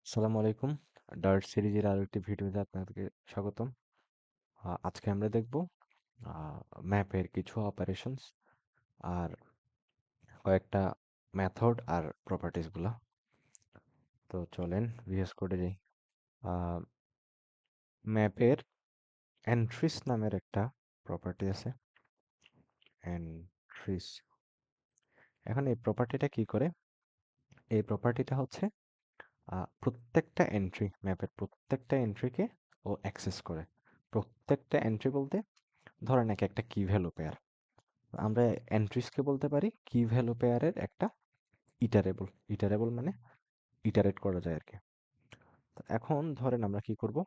আসসালামু আলাইকুম। ডার্ট সিরিজের আরো একটি ভিডিওতে আপনাদেরকে স্বাগতম। আজকে আমরা দেখব ম্যাপের কিছু অপারেশনস আর কয়েকটা মেথড আর প্রপার্টিজ গুলা। তো চলেন ভিএস কোডে যাই। ম্যাপের এন্ট্রিস নামের একটা প্রপার্টি আছে। এন্ট্রিস। এখন এই প্রপার্টিটা কি করে? এই প্রপার্টিটা হচ্ছে প্রত্যেকটা এন্ট্রি, ম্যাপের প্রত্যেকটা এন্ট্রিকে ও অ্যাক্সেস করে। প্রত্যেকটা এন্ট্রি বলতে ধরেন একটা কি ভ্যালু পেয়ার, আমরা এন্ট্রিসকে বলতে পারি কি ভ্যালু পেয়ারের একটা ইটারেবল। ইটারেবল মানে ইটারেট করা যায় আর কি। তো এখন ধরেন আমরা কি করব,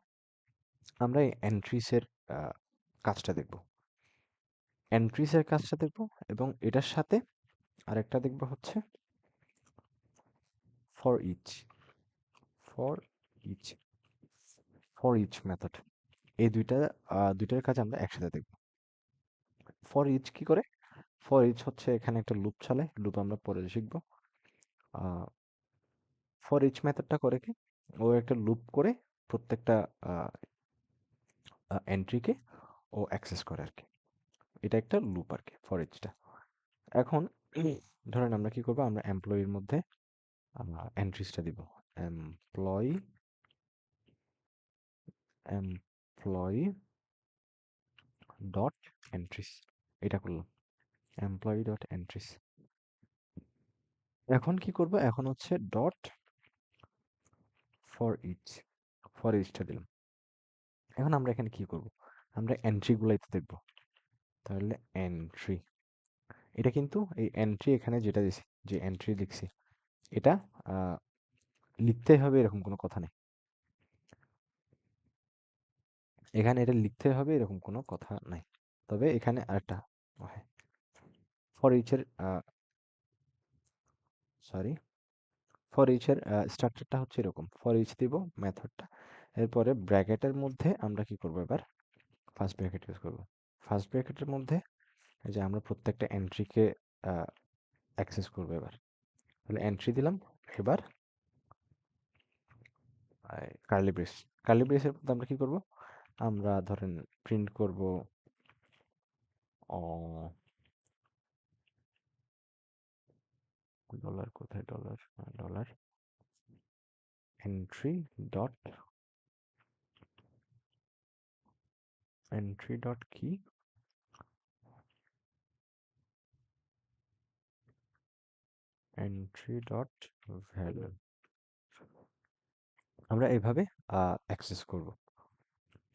আমরা এই এন্ট্রিসের কাজটা দেখব, এন্ট্রিসের কাজটা দেখব এবং এটার সাথে আরেকটা দেখব হচ্ছে for each. For each, for each method. এই দুইটার কাজ আমরা একসাথে দেখব। ফর ইচ কি করে? ফর ইচ হচ্ছে এখানে একটা লুপ চালায়, লুপ আমরা পরে শিখব। ফর ইচ মেথডটা করে কি, ও একটা লুপ করে প্রত্যেকটা এন্ট্রিকে ও অ্যাক্সেস করে আর কি। এটা একটা লুপ আর কি ফর ইচটা। এখন ধরেন আমরা কি করব, আমরা এমপ্লয়ির মধ্যে এন্ট্রিসটা দিব। এমপ্লয়ি, এমপ্লয়ি ডট এন্ট্রিস, এটা করলাম এমপ্লয়ি ডট এন্ট্রিস। এখন কি করব, এখন হচ্ছে ডট ফর ইচ, ফর ইচটা দিলাম। এখন আমরা এখানে কি করব, আমরা এন্ট্রিগুলাই তো দেখব। তাহলে এন্ট্রি, এটা কিন্তু এই এন্ট্রি এখানে যেটা দিছি, যে এন্ট্রি লিখছি, এটা লিখতে হবে এরকম কোনো কথা নেই। এখানে এটা লিখতে হবে এরকম কোনো কথা নাই। তবে এখানে আরেকটা হয়, ফর ইচ এর সরি, ফর ইচ এর স্ট্রাকচারটা হচ্ছে এরকম, ফর ইচ দিব মেথডটা, এরপরে ব্র্যাকেটের মধ্যে আমরা কি করব, এবার ফার্স্ট ব্র্যাকেট ইউজ করব। ফার্স্ট ব্র্যাকেটের মধ্যে এই যে আমরা প্রত্যেকটা এন্ট্রিকে অ্যাক্সেস করব এবার। তাহলে এন্ট্রি দিলাম, এবার কার্লি ব্রেস। কার্লি ব্রেসের মধ্যে আমরা কি করব, আমরা ধরেন প্রিন্ট করব ডলার, কোথায় dollar, dollar entry dot, entry dot কি, এন্ট্রি ডট ভ্যালু। আমরা এভাবে অ্যাক্সেস করব।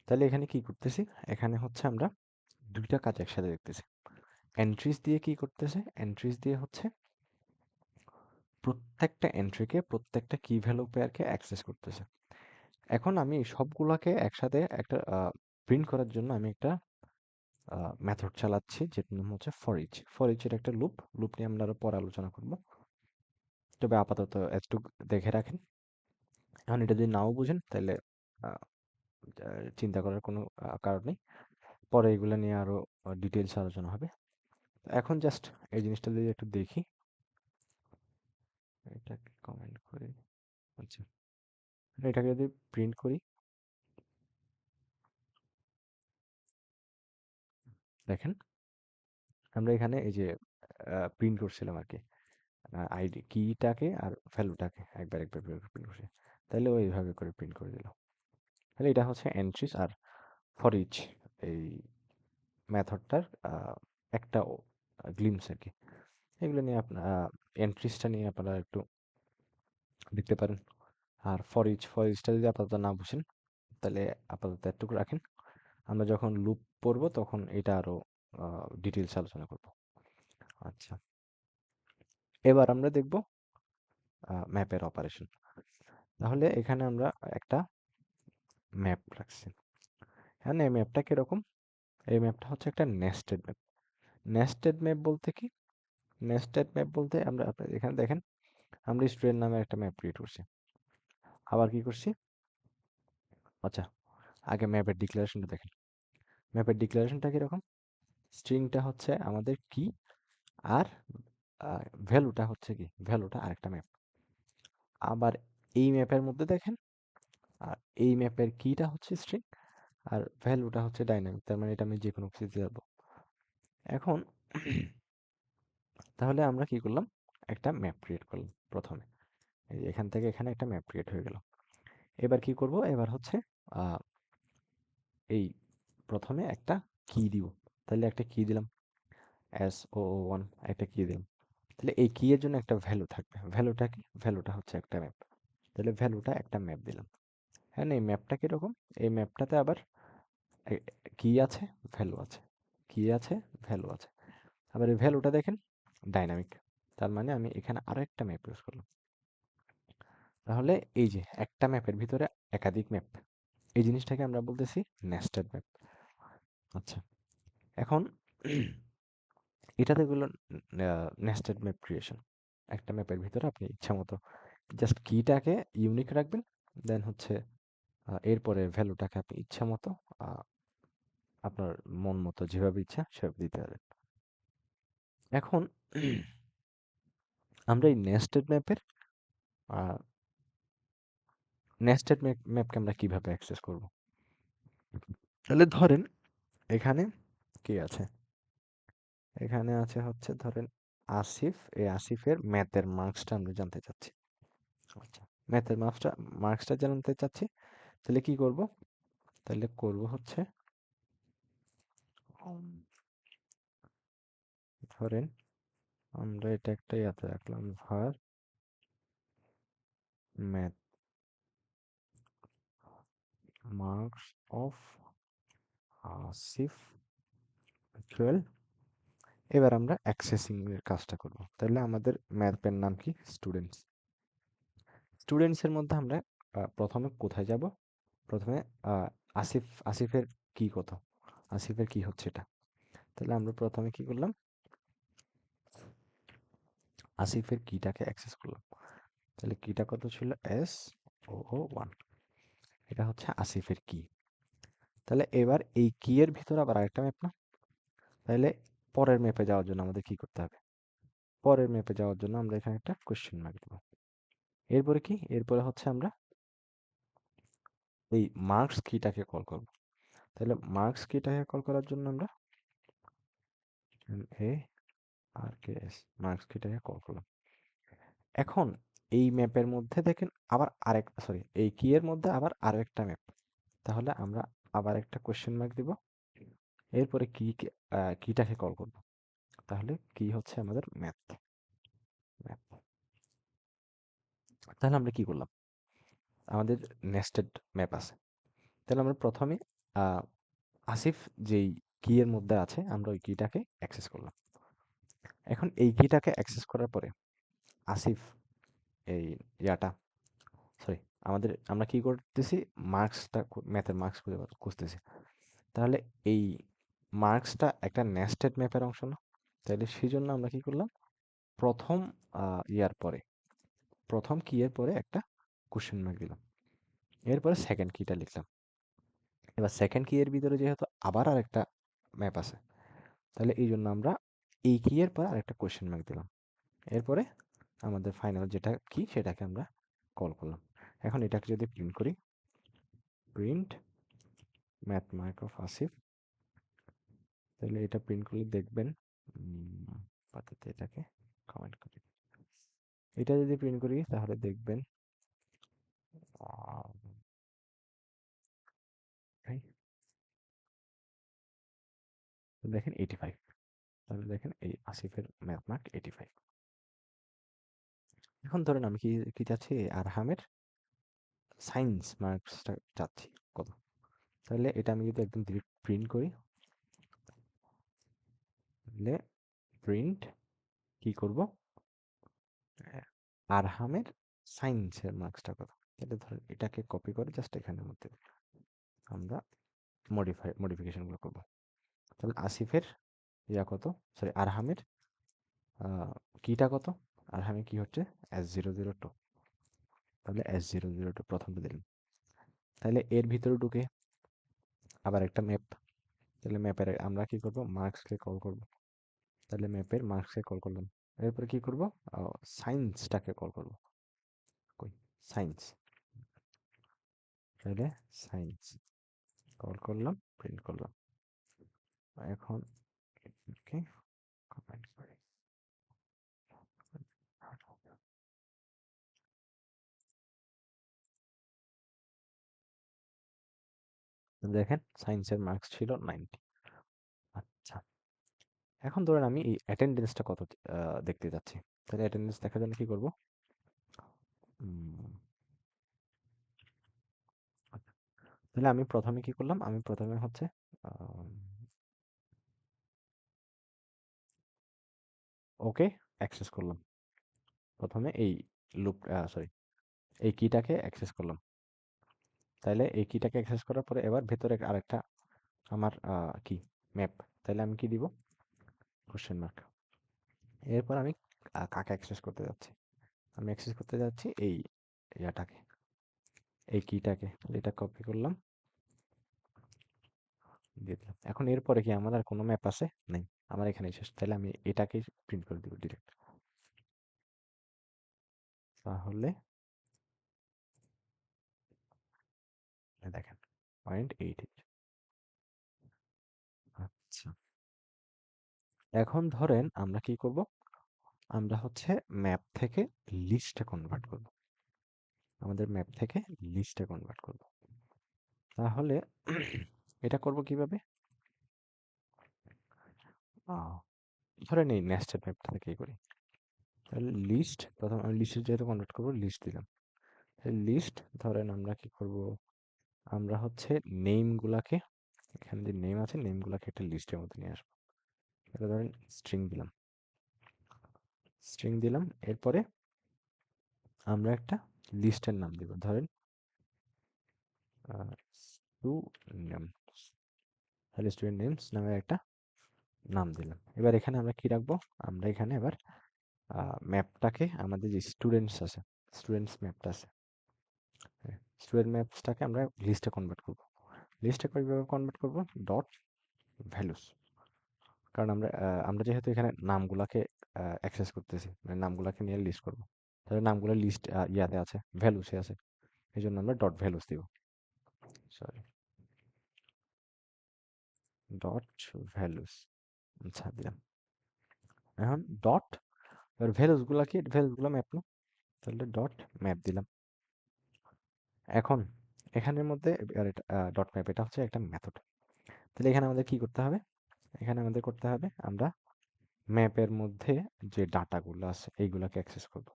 তাহলে এখানে কি করতেছি, এখানে হচ্ছে আমরা দুইটা কাজ একসাথে দেখতেছি। এন্ট্রিস দিয়ে কি করতেছে, এন্ট্রিস দিয়ে হচ্ছে প্রত্যেকটা এন্ট্রিকে, প্রত্যেকটা কি ভ্যালু পেয়ারকে অ্যাক্সেস করতেছে। এখন আমি সবগুলাকে একসাথে একটা প্রিন্ট করার জন্য আমি একটা মেথড চালাচ্ছি, যেটার নাম হচ্ছে ফর ইচ। ফর ইচের একটা লুপ, লুপ নিয়ে আমরা আরো পরে আলোচনা করব। তবে আপাতত এতটুকু দেখে রাখেন। এখন এটা যদি নাও বুঝেন তাহলে আহ, চিন্তা করার কোনো কারণ নেই, পরে এগুলো নিয়ে আরো ডিটেলস আলোচনা হবে। এখন জাস্ট এই জিনিসটা যদি একটু দেখি, এটাকে কমেন্ট করি। আচ্ছা, এটাকে যদি প্রিন্ট করি, দেখেন আমরা এখানে এই যে প্রিন্ট করছিলাম আর কি, আইডি কিটাকে আর ভ্যালুটাকে একবার একবার প্রিন্ট করছি। তাহলে ও এইভাবে করে প্রিন্ট করে দিল। তাহলে এটা হচ্ছে এন্ট্রিস আর ফর ইচ এই মেথডটার একটা গ্লিমস আর কি। এগুলো নিয়ে আপনার এন্ট্রিসটা নিয়ে আপনারা একটু দেখতে পারেন। আর ফর ইচটা যদি আপাতত না বুঝেন তাহলে আপাতত এটুকু রাখেন। আমরা যখন লুপ পড়বো তখন এটা আরো ডিটেলস আলোচনা করব। আচ্ছা, এবার আমরা দেখব ম্যাপের অপারেশন। তাহলে এখানে আমরা একটা ম্যাপ রাখছি। হ্যাঁ, এই ম্যাপটা কিরকম? এই ম্যাপটা হচ্ছে একটা নেস্টেড ম্যাপ। নেস্টেড ম্যাপ বলতে কি? নেস্টেড ম্যাপ বলতে আমরা এখানে দেখেন, আমরা স্টুডেন্ট নামে একটা ম্যাপ ক্রিয়েট করছি। আবার কি করছি? আচ্ছা, আগে ম্যাপের ডিক্লারেশনটা দেখেন। ম্যাপের ডিক্লারেশনটা কিরকম? স্ট্রিংটা হচ্ছে আমাদের কি, আর ভ্যালুটা হচ্ছে কি, ভ্যালুটা আরেকটা ম্যাপ। আবার এই ম্যাপের মধ্যে দেখেন, এই ম্যাপের কিটা হচ্ছে স্ট্রিং আর ভ্যালুটা হচ্ছে ডাইনামিক, তার মানে এটা আমি যে কোনো কিছু দিতে পারবো। এখন তাহলে আমরা কি করলাম, একটা ম্যাপ ক্রিয়েট করলাম প্রথমে, এই যে এখান থেকে এখানে একটা ম্যাপ ক্রিয়েট হয়ে গেল। এবার কি করব, এবার হচ্ছে আহ, এই প্রথমে একটা কি দিব, তাহলে একটা কি দিলাম, S001 একটা কি দিলাম। তাহলে এই কি এর জন্য একটা ভ্যালু থাকবে, ভ্যালুটা কি, ভ্যালুটা হচ্ছে একটা ম্যাপ, তাহলে ভ্যালুটা একটা ম্যাপ দিলাম। হ্যাঁ, এই ম্যাপটা কিরকম, এই ম্যাপটাতে আবার কি আছে, ভ্যালু আছে, কি আছে, ভ্যালু আছে। আবার এই ভ্যালুটা দেখেন ডাইনামিক, তার মানে আমি এখানে আরো একটা ম্যাপ ইউজ করলাম। তাহলে এই যে একটা ম্যাপের ভিতরে একাধিক ম্যাপ, এই জিনিসটাকে আমরা বলতেছি নেস্টেড ম্যাপ। আচ্ছা, এখন এটাতে হলো নেস্টেড ম্যাপ ক্রিয়েশন। একটা ম্যাপের ভিতরে আপনি ইচ্ছা মতো জাস্ট কিটাকে ইউনিক রাখবেন, দেন হচ্ছে এরপরে ভ্যালুটাকে আপনি ইচ্ছা মতো আপনার মন মতো যেভাবে ইচ্ছা সেভাবে দিতে পারেন। এখন আমরা এই নেস্টেড ম্যাপকে আমরা কিভাবে অ্যাক্সেস করব। তাহলে ধরেন এখানে কি আছে, এখানে আছে হচ্ছে ধরেন আসিফ, এই আসিফের ম্যাথের মার্কসটা আমরা জানতে চাচ্ছি। আচ্ছা, ম্যাথের মার্কসটা জানতে চাচ্ছি, তাহলে কি করব, তাহলে করব হচ্ছে উম, ধরেন আমরা এটা একটা ইয়াতে রাখলাম, var math marks of Asif equal, এবার আমরা অ্যাক্সেসিং এর কাজটা করব। তাহলে আমাদের ম্যাপের নাম কি, স্টুডেন্টস। স্টুডেন্টস এর মধ্যে আমরা প্রথমে কোথায় যাব, প্রথমে আহ, আসিফের কি কত, আসিফের কি হচ্ছে এটা। তাহলে আমরা প্রথমে কি করলাম, আসিফের কিটাকে অ্যাক্সেস করলাম। তাহলে কিটা কত ছিল, S001, এটা হচ্ছে আসিফের কি। তাহলে এবার এই কি এর ভিতরে আবার আরেকটা ম্যাপ না, তাহলে পরের ম্যাপে যাওয়ার জন্য আমাদের কি করতে হবে, পরের ম্যাপে যাওয়ার জন্য আমরা এখানে একটা কোশ্চেন মার্ক দেবো। এরপরে কি, এরপরে হচ্ছে আমরা এই মার্কস কিটাকে কল করব। তাহলে মার্কস কিটাকে কল করার জন্য আমরা MARKS মার্কস কিটাকে কল করলাম। এখন এই ম্যাপের মধ্যে দেখেন আবার আরেক, সরি, এই কি এর মধ্যে আবার আরেকটা ম্যাপ, তাহলে আমরা আবার একটা কোশ্চেন মার্ক দিব, এরপরে কিটাকে কল করব। তাহলে কি হচ্ছে আমাদের ম্যাথ ম্যাপ। তাহলে আমরা কি করলাম, আমাদের নেস্টেড ম্যাপ আছে। তাহলে আমরা প্রথমে আহ, আসিফ যেই কি এর মধ্যে আছে আমরা ওই কিটাকে অ্যাক্সেস করলাম। এখন এই কিটাকে অ্যাক্সেস করার পরে আসিফ এই ইয়াটা, সরি, আমরা কি করতেছি, মার্কসটা, ম্যাথের মার্কস খুঁজতেছি। তাহলে এই মার্কসটা একটা নেস্টেড ম্যাপের অংশ না, তাহলে সেই জন্য আমরা কি করলাম, প্রথম ইয়ার পরে, প্রথম কি এর পরে একটা কোশ্চেন মার্ক দিলাম, এরপরে সেকেন্ড কিটা লিখলাম। এবার সেকেন্ড কি এর ভিতরে যেহেতু আবার আরেকটা ম্যাপ আছে, তাহলে এই জন্য আমরা এই কি এর পর আরেকটা কোশ্চেন মার্ক দিলাম, এরপরে আমাদের ফাইনাল যেটা কি সেটাকে আমরা কল করলাম। এখন এটাকে যদি প্রিন্ট করি, print math mark of Asif, তাহলে এটা প্রিন্ট করলে দেখবেন, পাতাতে এটাকে কমেন্ট করি, এটা যদি প্রিন্ট করি তাহলে দেখবেন আহ, এই, দেখেন 85, তাহলে দেখেন এই আসিফের ম্যাথ মার্ক 85। এখন ধরেন আমি কি কি চাচ্ছি, আরহামের সায়েন্স মার্কসটা চাচ্ছি কত। তাহলে এটা আমি যদি একদম ডিরেক্ট প্রিন্ট করি, তাহলে প্রিন্ট কি করব, আরহামের সায়েন্সের মার্কসটা কত। এটা ধরেন এটাকে কপি করে জাস্ট এখানের মধ্যে আমরা মডিফিকেশনগুলো করব। তাহলে আসিফের ইয়া কত, সরি আরহামের কিটা কত, আরহামের কি হচ্ছে S002, তাহলে S002 প্রথমটা দিলাম। তাহলে এর ভিতরে ঢুকে আবার একটা ম্যাপ, তাহলে ম্যাপের আমরা কি করব, মার্কসকে কল করব। তাহলে ম্যাপের মার্কসকে কল করলাম। এরপরে কি করব, সায়েন্সটাকে কল করব। কই, সায়েন্স। তাহলে সায়েন্স কল করলাম, প্রিন্ট করলাম। এখন ওকে, কমেন্ট করি। দেখেন সায়েন্সের মার্কস ছিল 90। আচ্ছা, এখন ধরেন আমি এই অ্যাটেন্ডেন্সটা কত দেখতে যাচ্ছি। তাহলে অ্যাটেন্ডেন্স দেখার জন্য কি করব, তাহলে আমি প্রথমে কি করলাম, আমি প্রথমে হচ্ছে ওকে অ্যাক্সেস করলাম। প্রথমে এই লুপ, সরি, এই কিটাকে অ্যাক্সেস করলাম। তাহলে এই কিটাকে অ্যাক্সেস করার পরে এবার ভেতরে আরেকটা আমার কি ম্যাপ। তাহলে আমি কি দিব, কোশ্চেন মার্ক। এরপর আমি কাকে অ্যাক্সেস করতে যাচ্ছি, আমি অ্যাক্সেস করতে যাচ্ছি এই ইয়াটাকে, এই কিটাকে। তাহলে এটা কপি করলাম, দিয়ে দিলাম। এখন এরপরে কি আমার আর কোনো ম্যাপ আছে, নেই, আমার এখানেই শেষ। তাহলে আমি এটাকেই প্রিন্ট করে দিব ডিরেক্ট। তাহলে দেখেন 0.8। আচ্ছা, এখন ধরেন আমরা কি করব, আমরা হচ্ছে ম্যাপ থেকে লিস্টে কনভার্ট করব। আমাদের ম্যাপ থেকে লিস্টে কনভার্ট করব। তাহলে এটা করব কিভাবে, আহ, ধরেন এই নেস্টেড ম্যাপটা থেকেই করি। তাহলে লিস্ট, প্রথম আমি লিস্টে যেহেতু কনভার্ট করব, লিস্ট দিলাম। লিস্ট ধরেন আমরা কি করব, আমরা হচ্ছে নেমগুলাকে, এখানে যে নেম আছে নেমগুলাকে একটা লিস্টের মধ্যে নিয়ে আসবো। এটা ধরেন স্ট্রিং দিলাম, স্ট্রিং দিলাম। এরপরে আমরা একটা লিস্টের নাম দিব, ধরেন স্টুডেন্ট। তাহলে স্টুডেন্ট নেমস নামে একটা নাম দিলাম। এবার এখানে আমরা কি রাখবো, আমরা এখানে এবার ম্যাপটাকে, আমাদের যে স্টুডেন্টস আছে, স্টুডেন্টস ম্যাপটা আছে, স্টুডেন্ট ম্যাপসটাকে আমরা লিস্টে কনভার্ট করব। লিস্টে কিভাবে কনভার্ট করব, ডট ভ্যালুস। কারণ আমরা যেহেতু এখানে নামগুলাকে অ্যাক্সেস করতেছি, মানে নামগুলাকে নিয়ে লিস্ট করব। তাহলে নামগুলো লিস্ট ইয়াতে আছে, ভ্যালুসে আছে, এই জন্য আমরা ডট ভ্যালুস দিব। Sorry, dot values. আচ্ছা, দিলাম। এখন ডট, এবার ভ্যালুসগুলা কি, ভ্যালুসগুলো ম্যাপ না, তাহলে ডট ম্যাপ দিলাম। এখন এখানের মধ্যে ডট ম্যাপ, এটা হচ্ছে একটা মেথড। তাহলে এখানে আমাদের কি করতে হবে, এখানে আমাদের করতে হবে, আমরা ম্যাপের মধ্যে যে ডাটাগুলো আছে এইগুলাকে অ্যাক্সেস করব।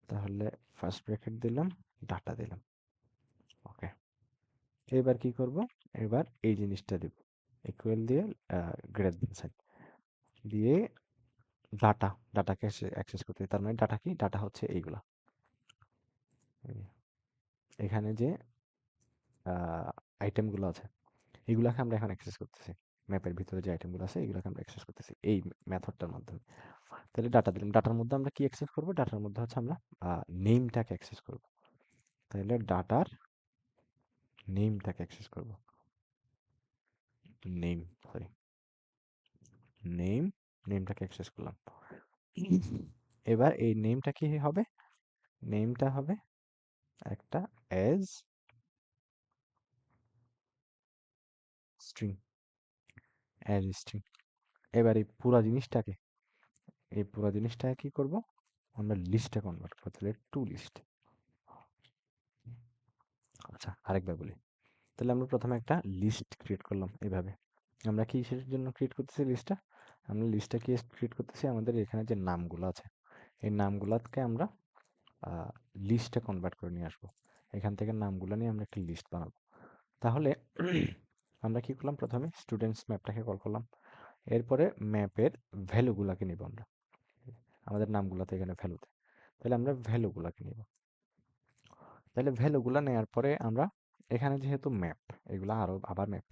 তাহলে ফার্স্ট ব্র্যাকেট দিলাম, ডাটা দিলাম। ওকে, এবার কি করব, এবার এই জিনিসটা দেব, ইকুয়াল দিয়ে গ্রেটার দেন সাইন দিয়ে ডাটা, ডাটাকে অ্যাক্সেস করতে। তার মানে ডাটা কি, ডাটা হচ্ছে এইগুলা, এখানে যে আইটেমগুলো আছে এগুলাকে আমরা এখন অ্যাক্সেস করতেছি। ম্যাপের ভিতরে যে আইটেমগুলো আছে এগুলোকে আমরা অ্যাক্সেস করতেছি এই মেথডটার মাধ্যমে। তাহলে ডাটা দিলাম, ডাটার মধ্যে আমরা কি অ্যাক্সেস করব, ডাটার মধ্যে হচ্ছে আমরা নেমটাকে অ্যাক্সেস করব। তাহলে ডাটার নেমটাকে অ্যাক্সেস করব, নেম, সরি, নেম, নেমটাকে অ্যাক্সেস করলাম। এবার এই নেমটা কি হবে, নেমটা হবে একটা অ্যাজ স্ট্রিং, অ্যাজ স্ট্রিং। এবার এই পুরো জিনিসটাকে কি করব, আমরা লিস্টে কনভার্ট করব। তাহলে টু লিস্ট। আচ্ছা, আরেকবার বলি। তাহলে আমরা প্রথমে একটা লিস্ট ক্রিয়েট করলাম এইভাবে। আমরা কি কিসের জন্য ক্রিয়েট করতেছি লিস্টটা, আমরা লিস্টটা কি ক্রিয়েট করতেছি, আমাদের এখানে যে নামগুলো আছে এই নামগুলোকে আমরা লিস্টে কনভার্ট করে নিয়ে আসবো। এখান থেকে নামগুলো নিয়ে আমরা একটা লিস্ট বানাবো। তাহলে আমরা কি করলাম, প্রথমে স্টুডেন্টস ম্যাপটাকে কল করলাম। এরপরে ম্যাপের ভ্যালুগুলাকে নিব আমরা, আমাদের নামগুলো তো এখানে ভ্যালুতে। তাহলে আমরা ভ্যালুগুলাকে নিব। তাহলে ভ্যালুগুলা নেওয়ার পরে আমরা এখানে যেহেতু ম্যাপ, এগুলা আরো আবার ম্যাপ,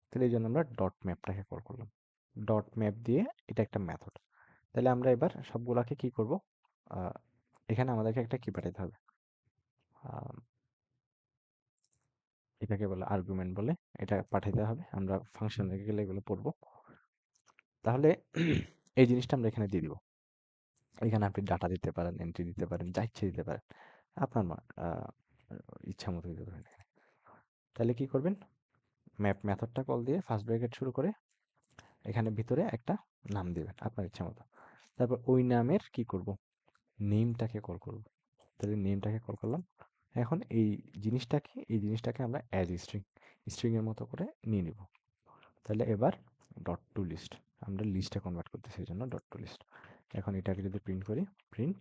তাহলে এই জন্য আমরা ডট ম্যাপটাকে কল করলাম। ডট ম্যাপ দিয়ে এটা একটা মেথড। তাহলে আমরা এবার সবগুলাকে কি করব, আহ, এখানে আমাদেরকে একটা কি পাঠাতে হবে, এটাকে বলে আর্গুমেন্ট বলে। এটা পাঠাইতে হবে, আমরা ফাংশনে গেলে এগুলো পড়বো। তাহলে এই জিনিসটা আমরা এখানে দিয়ে দিব। এখানে আপনি ডাটা দিতে পারেন, এন্ট্রি দিতে পারেন, যা ইচ্ছে দিতে পারেন, আপনার ইচ্ছা মতো দিতে পারেন এখানে। তাহলে কি করবেন, ম্যাপ মেথডটা কল দিয়ে ফার্স্ট ব্র্যাকেট শুরু করে এখানে ভিতরে একটা নাম দিবেন আপনার ইচ্ছা মতো। তারপর ওই নামের কি করব, নেমটাকে কল করব। তাহলে নেমটাকে কল করলাম। এখন এই জিনিসটাকে আমরা অ্যাজ স্ট্রিং স্ট্রিং এর মতো করে নিয়ে নিব। তাহলে এবার ডট টু লিস্ট, আমরা লিস্টে কনভার্ট করতেছি এই জন্য ডট টু লিস্ট। এখন এটাকে যদি প্রিন্ট করি, প্রিন্ট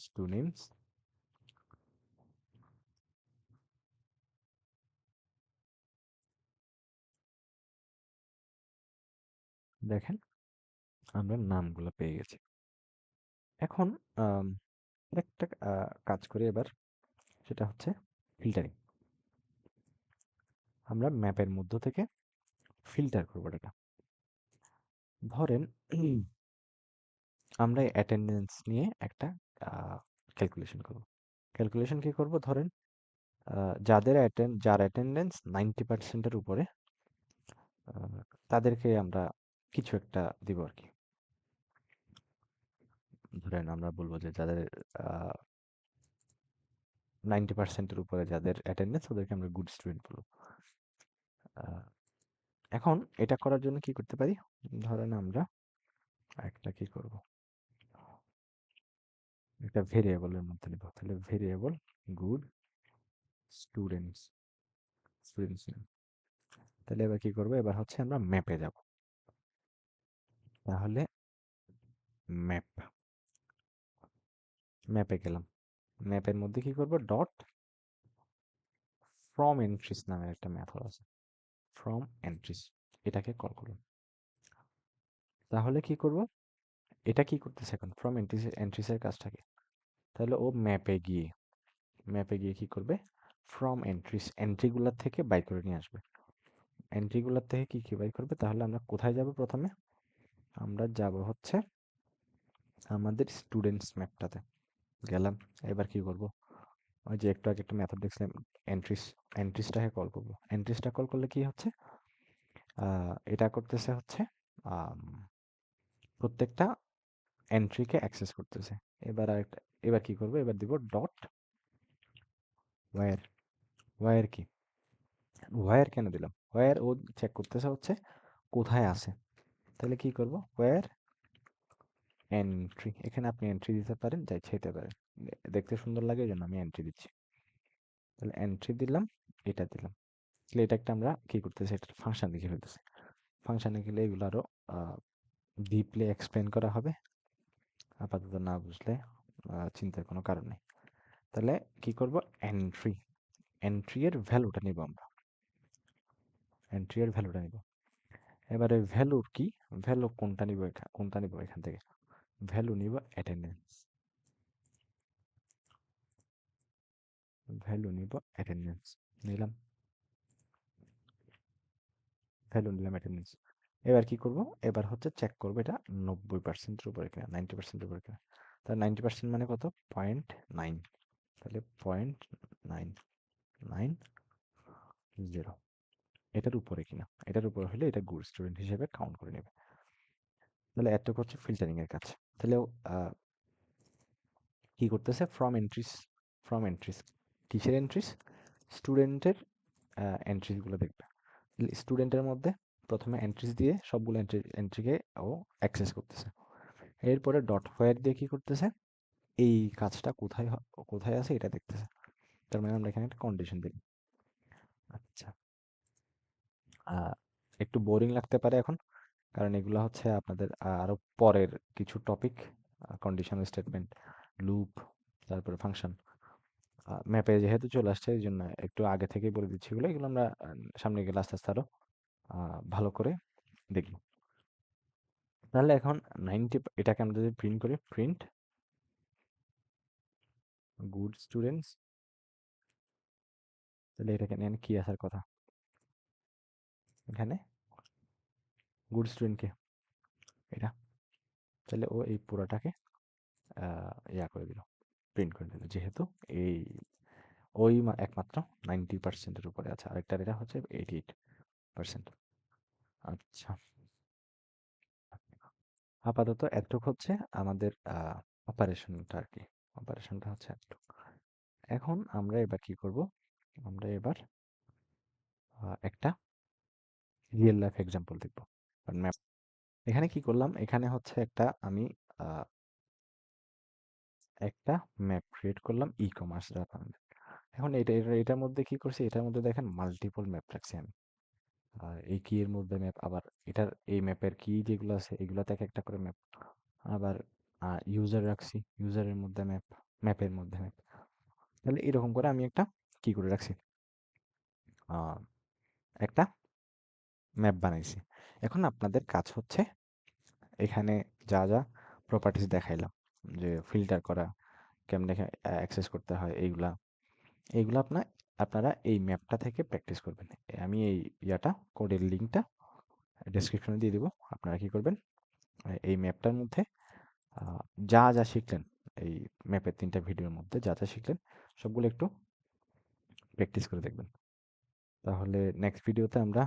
স্টুডেন্টস, দেখেন আমরা নামগুলো পেয়ে গেছি। এখন আম, একটা কাজ করি এবার, সেটা হচ্ছে ফিল্টারিং। আমরা ম্যাপের মধ্য থেকে ফিল্টার করবো ডাটা। ধরেন আমরা অ্যাটেন্ডেন্স নিয়ে একটা ক্যালকুলেশন করব। ক্যালকুলেশন কি করব, ধরেন যার অ্যাটেন্ডেন্স 90%-এর উপরে, তাদেরকে আমরা কিছু একটা দিব আর কি। ধরেন আমরা বলবো যে যাদের 90%-এর উপরে যাদের অ্যাটেন্ডেন্স, ওদেরকে আমরা গুড স্টুডেন্ট বলবো। আহ, এখন এটা করার জন্য কি করতে পারি, ধরেন আমরা একটা কি করব, একটা ভেরিয়েবলের মধ্যে নিব। তাহলে variable good students, students name. তাহলে এবার কি করবো, এবার হচ্ছে আমরা ম্যাপে যাব। তাহলে ম্যাপ, ম্যাপে গেলাম। ম্যাপের মধ্যে কি করব, ডট ফ্রম এন্ট্রিস নামের একটা মেথড আছে, ফ্রম এন্ট্রিস, এটাকে কল করুন। তাহলে কি করব, এটা কি করতেছে এখন, ফ্রম এন্ট্রিস এন্ট্রিসের কাজটাকে। তাহলে ও ম্যাপে গিয়ে কি করবে, ফ্রম এন্ট্রিস এন্ট্রিগুলোর থেকে বাই করে নিয়ে আসবে। এন্ট্রিগুলোর থেকে কি কি বাই করবে, তাহলে আমরা কোথায় যাব প্রথমে, আমরা যাব হচ্ছে আমাদের স্টুডেন্টস ম্যাপটাতে গেলাম। এবার কি করব, ওই যে একটু আগে একটা মেথড দেখছিলাম এন্ট্রিস, এন্ট্রিসটাকে কল করব। এন্ট্রিসটা কল করলে কি হচ্ছে, এটা করতেছে হচ্ছে আম, প্রত্যেকটা এন্ট্রিকে অ্যাক্সেস করতেছে। এবার আরেকটা, এবার কি করব, এবার দিব ডট ওয়্যার। ওয়্যার কি, ওয়্যার কেন দিলাম, ওয়্যার ও চেক করতেছে হচ্ছে কোথায় আছে। তাহলে কি করব, ওয়্যার এন্ট্রি, এখানে আপনি এন্ট্রি দিতে পারেন, যাই ছেতে পারেন, দেখতে সুন্দর লাগে এই জন্য আমি এন্ট্রি দিচ্ছি। তাহলে এন্ট্রি দিলাম, এটা দিলাম। তাহলে এটা একটা আমরা কি করতেছি, এটা ফাংশন লিখে ফেলতেছি। ফাংশনে গেলে এগুলো আরো ডিপলি এক্সপ্লেন করা হবে, আপাতত না বুঝলে চিন্তার কোনো কারণ নেই। তাহলে কি করব, এন্ট্রি, এন্ট্রি এর ভ্যালুটা নিব আমরা, এন্ট্রি এর ভ্যালুটা নিব। এবারে ভ্যালুর কি, ভ্যালু কোনটা নিব, কোনটা নিব এখান থেকে, ভ্যালু নিব অ্যাটেন্ডেন্স, ভ্যালু নিব অ্যাটেন্ডেন্স, নিলাম, ভ্যালু নিলাম অ্যাটেন্ডেন্স। এবার কি করব, এবার হচ্ছে চেক করবো এটা 90%-এর উপরে কিনা, 90%-এর উপরে কিনা। তাহলে 90% মানে কত, 0.9। তাহলে 0.990, এটার উপরে কিনা, এটার উপরে হলে এটা গুড স্টুডেন্ট হিসেবে কাউন্ট করে নেবে। তাহলে এতটুকু হচ্ছে ফিল্টারিং এর কাজ। তাহলে কি করতেছে, ফ্রম এন্ট্রিস, ফ্রম এন্ট্রিস কিসের এন্ট্রিস, স্টুডেন্টের এন্ট্রিগুলো দেখবে। স্টুডেন্টের মধ্যে প্রথমে এন্ট্রিস দিয়ে সবগুলো এন্ট্রিকে ও অ্যাক্সেস করতেছে। এরপরে ডট হোয়ার দিয়ে কি করতেছে, এই কাজটা কোথায় আছে এটা দেখতেছে। তার মানে আমরা এখানে একটা কন্ডিশন দিই। আচ্ছা, আহ, একটু বোরিং লাগতে পারে এখন, কারণ এগুলো হচ্ছে আপনাদের আরো পরের কিছু টপিক, কন্ডিশনাল স্টেটমেন্ট, লুপ, তারপরে ফাংশন। ম্যাপে যেহেতু চলে আসছে এই জন্য একটু আগে থেকেই বলে দিচ্ছি, এগুলো আমরা সামনে গেলে আস্তে আস্তে আরো ভালো করে দেখব। তাহলে এখন 90, এটাকে আমরা যদি প্রিন্ট করি, প্রিন্ট গুড স্টুডেন্টস, তাহলে এটাকে এখানে কি আসার কথা, এখানে গুড স্টুডেন্টকে এটা, তাহলে ও এই পুরোটাকে ইয়া করে দিল, প্রিন্ট করে দিল, যেহেতু এই ওই একমাত্র 90% এর উপরে আছে, আরেকটার এটা হচ্ছে 88%। আচ্ছা, আপাতত এতটুক হচ্ছে আমাদের অপারেশনটা আর কি। অপারেশনটা হচ্ছে এতটুক। এখন আমরা এবার কি করব? আমরা এবার একটা রিয়েল লাইফ এক্সাম্পল দেখব। ম্যাপ এখানে কি করলাম? এখানে হচ্ছে আমি একটা ম্যাপ ক্রিয়েট করলাম ই কমার্স ডাটা। এখন এটার মধ্যে কি করছি? এটার মধ্যে দেখেন মাল্টিপল ম্যাপ রাখছি আমি। এই কি এর মধ্যে ম্যাপ, আবার এটার এই ম্যাপের কি যেগুলো আছে এগুলাতে এক একটা করে ম্যাপ, আবার ইউজার রাখছি, ইউজারের মধ্যে ম্যাপ, ম্যাপের মধ্যে ম্যাপ। তাহলে এরকম করে আমি একটা কি করে রাখছি, আহ, একটা ম্যাপ বানাইছি। এখন আপনাদের কাজ হচ্ছে এখানে যা যা প্রপার্টিস দেখাইলাম, যে ফিল্টার করা, কেমনে অ্যাক্সেস করতে হয়, এইগুলা এইগুলো আপনারা এই ম্যাপটা থেকে প্র্যাকটিস করবেন। আমি এই কোডের লিঙ্কটা ডেসক্রিপশনে দিয়ে দিব। আপনারা কি করবেন, এই ম্যাপটার মধ্যে আহ, যা যা শিখলেন, এই ম্যাপের 3টা ভিডিওর মধ্যে যা যা শিখলেন সবগুলো একটু প্র্যাকটিস করে দেখবেন। তাহলে নেক্সট ভিডিওতে আমরা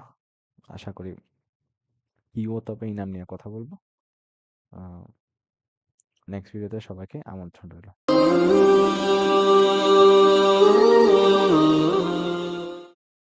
আশা করি ইও তবে এই নাম নিয়ে কথা বলবো। নেক্সট ভিডিওতে সবাইকে আমন্ত্রণ রইল।